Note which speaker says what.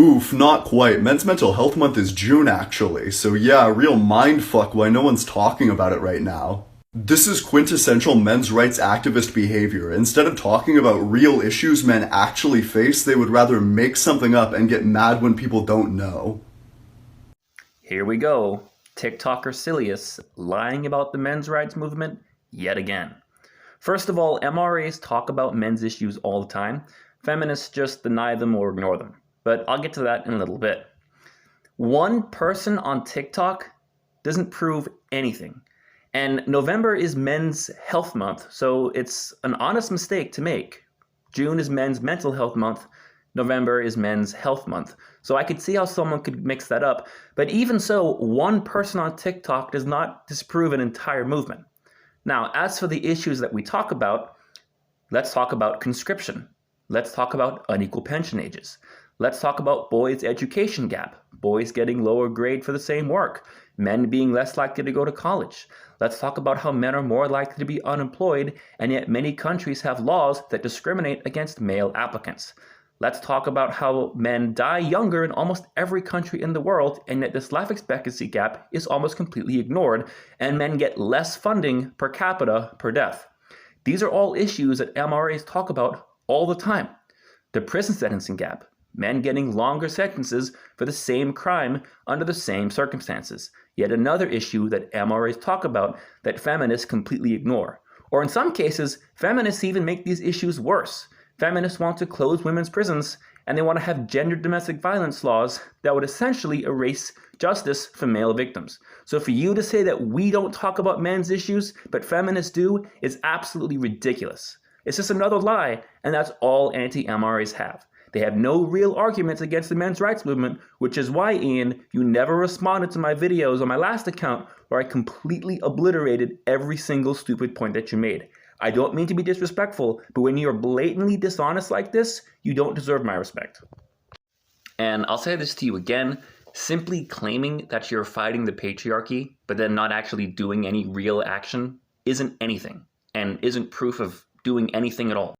Speaker 1: Oof, not quite. Men's Mental Health Month is June, actually. So yeah, real mindfuck why no one's talking about it right now. This is quintessential men's rights activist behavior. Instead of talking about real issues men actually face, they would rather make something up and get mad when people don't know.
Speaker 2: Here we go. TikToker Silius lying about the men's rights movement yet again. First of all, MRAs talk about men's issues all the time. Feminists just deny them or ignore them. But I'll get to that in a little bit. One person on TikTok doesn't prove anything. And November is Men's Health Month, so it's an honest mistake to make. June is Men's Mental Health Month. November is Men's Health Month. So I could see how someone could mix that up. But even so, one person on TikTok does not disprove an entire movement. Now, as for the issues that we talk about, let's talk about conscription. Let's talk about unequal pension ages. Let's talk about boys' education gap, boys getting lower grade for the same work, men being less likely to go to college. Let's talk about how men are more likely to be unemployed, and yet many countries have laws that discriminate against male applicants. Let's talk about how men die younger in almost every country in the world, and yet this life expectancy gap is almost completely ignored, and men get less funding per capita per death. These are all issues that MRAs talk about all the time. The prison sentencing gap, men getting longer sentences for the same crime under the same circumstances. Yet another issue that MRAs talk about that feminists completely ignore. Or in some cases, feminists even make these issues worse. Feminists want to close women's prisons, and they want to have gender domestic violence laws that would essentially erase justice for male victims. So for you to say that we don't talk about men's issues, but feminists do, is absolutely ridiculous. It's just another lie, and that's all anti-MRAs have. They have no real arguments against the men's rights movement, which is why, Ian, you never responded to my videos on my last account where I completely obliterated every single stupid point that you made. I don't mean to be disrespectful, but when you're blatantly dishonest like this, you don't deserve my respect. And I'll say this to you again, simply claiming that you're fighting the patriarchy, but then not actually doing any real action, isn't anything, and isn't proof of doing anything at all.